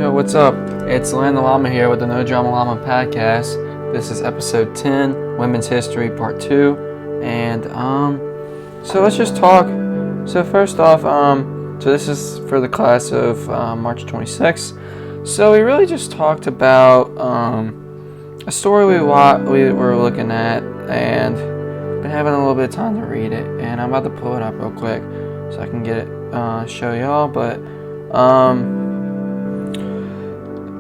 Yo, what's up? It's Llama here with the No Drama Llama podcast. This is episode 10, Women's History Part 2. And, so let's just talk. So first off, so this is for the class of March 26th. So we really just talked about a story we were looking at, and been having a little bit of time to read it. And I'm about to pull it up real quick so I can get it, show y'all. But,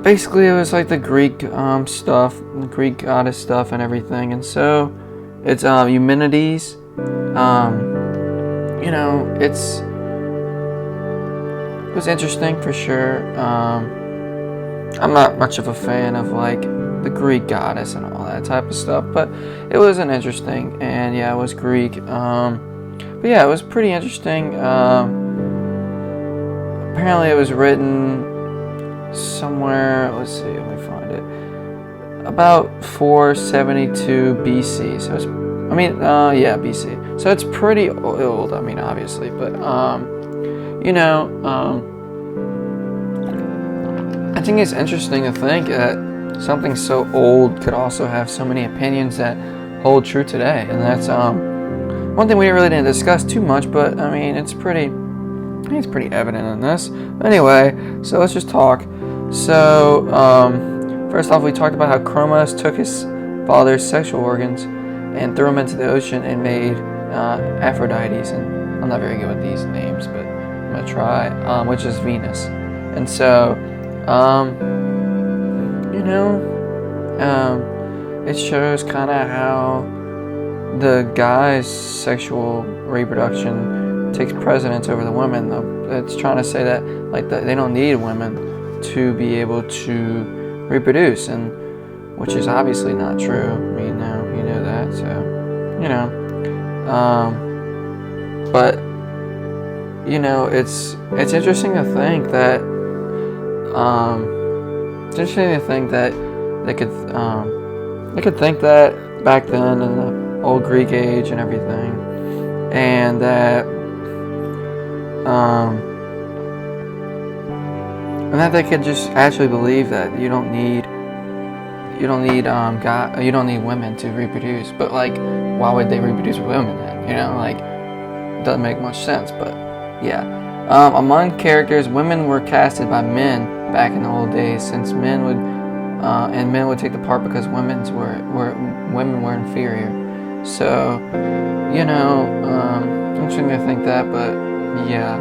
basically, it was like the Greek stuff, the Greek goddess stuff, and everything. And so, it's Eumenides. It was interesting for sure. I'm not much of a fan of like the Greek goddess and all that type of stuff, but it was an interesting. And yeah, it was Greek. But yeah, it was pretty interesting. Apparently, it was written somewhere, let's see, let me find it, about 472 BC. So it's, BC. So it's pretty old, obviously, but, I think it's interesting to think that something so old could also have so many opinions that hold true today. And that's, one thing we really didn't discuss too much, but, I think it's pretty evident in this. Anyway, so let's just talk. So, first off, we talked about how Chromos took his father's sexual organs and threw them into the ocean and made Aphrodites, and I'm not very good with these names, but I'm going to try, which is Venus. And so, it shows kind of how the guy's sexual reproduction takes precedence over the women. It's trying to say that they don't need women to be able to reproduce, and which is obviously not true. You know that. So, but it's interesting to think that they could think that back then in the old Greek age and everything, and that and that they could just actually believe that you don't need women to reproduce. But why would they reproduce with women then? It doesn't make much sense. But yeah, among characters, women were casted by men back in the old days, since men would take the part because women were inferior. So interesting to think that. But yeah,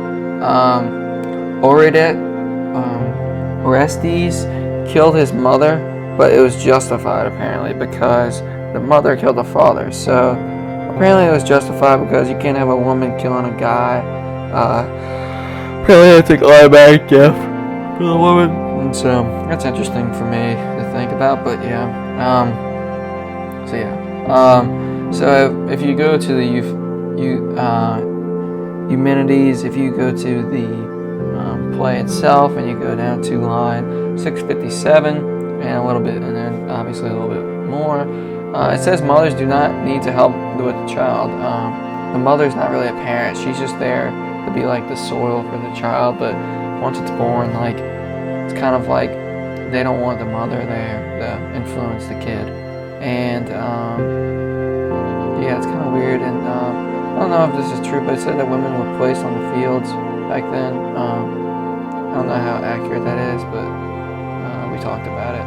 Orestes killed his mother, but it was justified apparently because the mother killed the father. So apparently it was justified because you can't have a woman killing a guy. Apparently I take automatic death for the woman, and so that's interesting for me to think about. But yeah, so if you go to the Eumenides, if you go to the play itself, and you go down to line 657 and a little bit, and then obviously a little bit more, it says mothers do not need to help with the child. The mother's not really a parent, she's just there to be like the soil for the child. But once it's born, it's kind of like they don't want the mother there to influence the kid. And yeah, it's kind of weird. And I don't know if this is true, but it said that women were placed on the fields back then. I don't know how accurate that is, but we talked about it.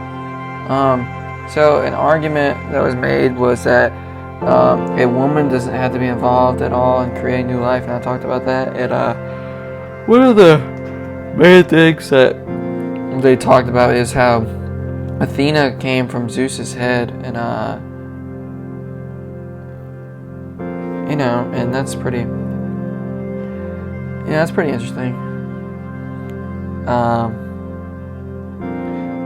So an argument that was made was that a woman doesn't have to be involved at all in creating new life, and I talked about that. And one of the main things that they talked about is how Athena came from Zeus's head, and and that's pretty interesting.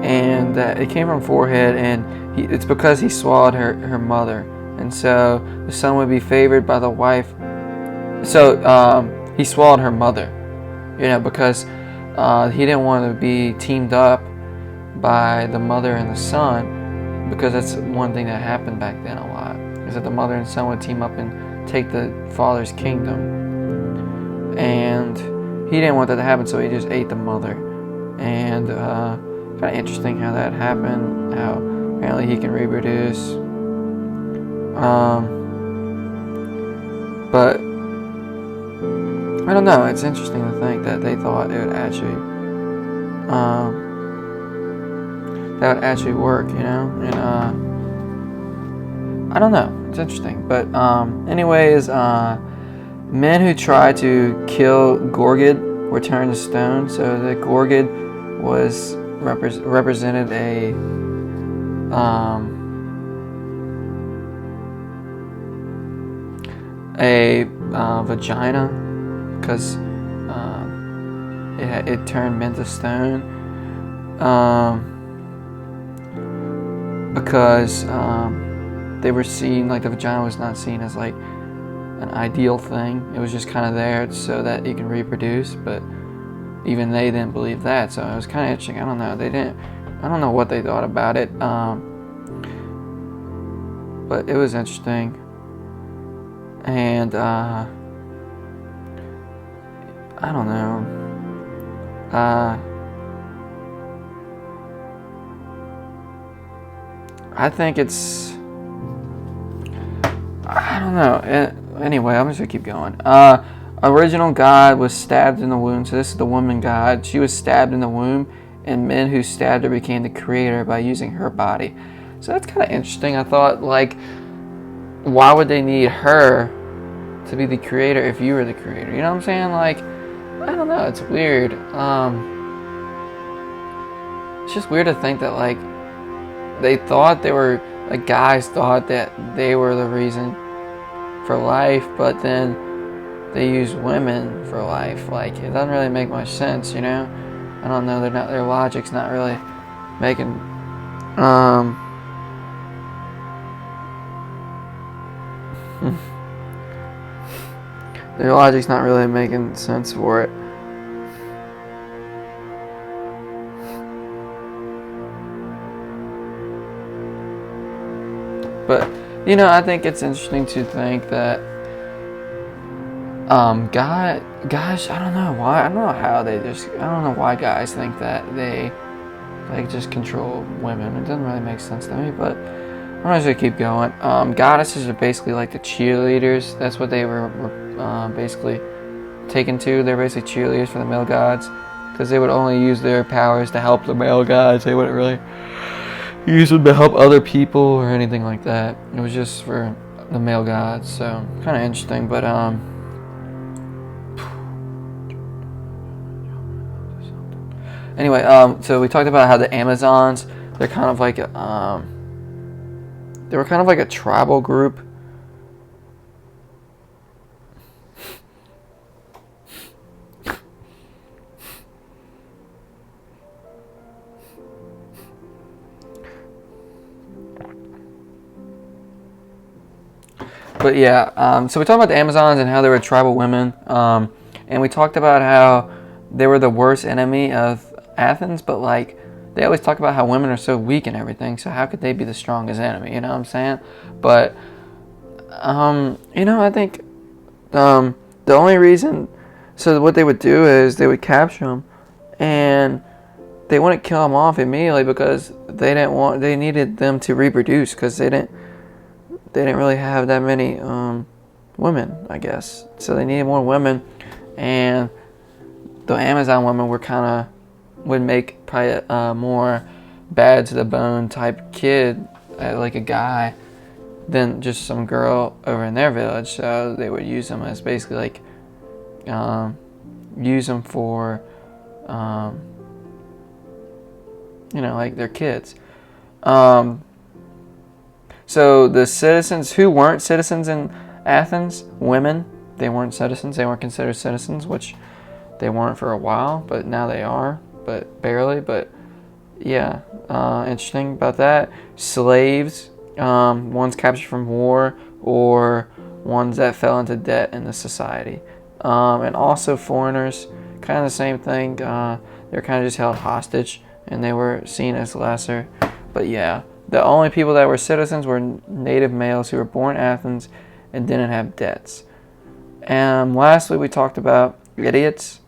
And that it came from forehead, and it's because he swallowed her mother, and so the son would be favored by the wife. So he swallowed her mother, because he didn't want to be teamed up by the mother and the son, because that's one thing that happened back then a lot, is that the mother and son would team up and take the father's kingdom, and he didn't want that to happen, so he just ate the mother. and kind of interesting how that happened. How apparently he can reproduce, but I don't know. It's interesting to think that they thought it would actually that would actually work, and I don't know. It's interesting, but anyways, men who tried to kill Gorgid were turned to stone. So the Gorgid was represented a vagina, because it turned men to stone, because they were seen, like, the vagina was not seen as like an ideal thing. It was just kind of there so that you can reproduce, but even they didn't believe that. So it was kind of interesting. I don't know. I don't know what they thought about it, but it was interesting. And I don't know. I think it's, I don't know. Anyway, I'm just gonna keep going. Original God was stabbed in the womb. So this is the woman God. She was stabbed in the womb, and men who stabbed her became the creator by using her body. So that's kind of interesting. I thought, like, why would they need her to be the creator if you were the creator? You know what I'm saying? Like, I don't know. It's weird. It's just weird to think that, like, they thought they were, like, guys thought that they were the reason for life, but then they use women for life. Like, it doesn't really make much sense, I don't know. Their logic's not really making their logic's not really making sense for it. But I think it's interesting to think that guys, I don't know why. I don't know how I don't know why guys think that they just control women. It doesn't really make sense to me, but I'm just gonna keep going. Goddesses are basically like the cheerleaders. That's what they were basically taken to. They're basically cheerleaders for the male gods, because they would only use their powers to help the male gods. They wouldn't really use them to help other people or anything like that. It was just for the male gods. So kind of interesting, but anyway, so we talked about how the Amazons, they're kind of like they were kind of like a tribal group. But yeah, so we talked about the Amazons and how they were tribal women, and we talked about how they were the worst enemy of Athens, but like they always talk about how women are so weak and everything, so how could they be the strongest enemy? You know what I'm saying? But I think the only reason, so what they would do is they would capture them, and they wouldn't kill them off immediately because they needed them to reproduce, because they didn't really have that many women, I guess. So they needed more women, and the Amazon women would make probably a more bad to the bone type kid, like a guy, than just some girl over in their village. So they would use them as basically like use them for like their kids. So the citizens who weren't citizens in Athens, women, they weren't citizens. They weren't considered citizens, which they weren't for a while, but now they are, but barely. But yeah, interesting about that. Slaves, ones captured from war or ones that fell into debt in the society. And also foreigners, kind of the same thing. They're kind of just held hostage, and they were seen as lesser. But yeah. The only people that were citizens were native males who were born in Athens and didn't have debts. And lastly, we talked about idiots.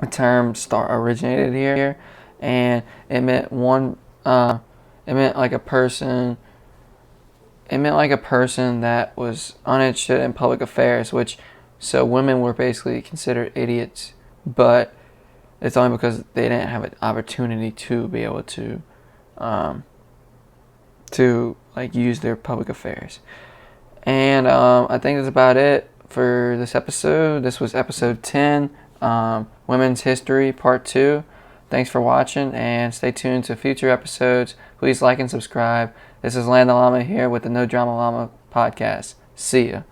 the term originated here, and it meant it meant like a person. It meant like a person that was uninterested in public affairs, so women were basically considered idiots, but it's only because they didn't have an opportunity to be able to like use their public affairs. And I think that's about it for this episode. This was episode 10, Women's History Part 2. Thanks for watching, and stay tuned to future episodes. Please like and subscribe. This is Llama here with the No Drama Llama podcast. See ya.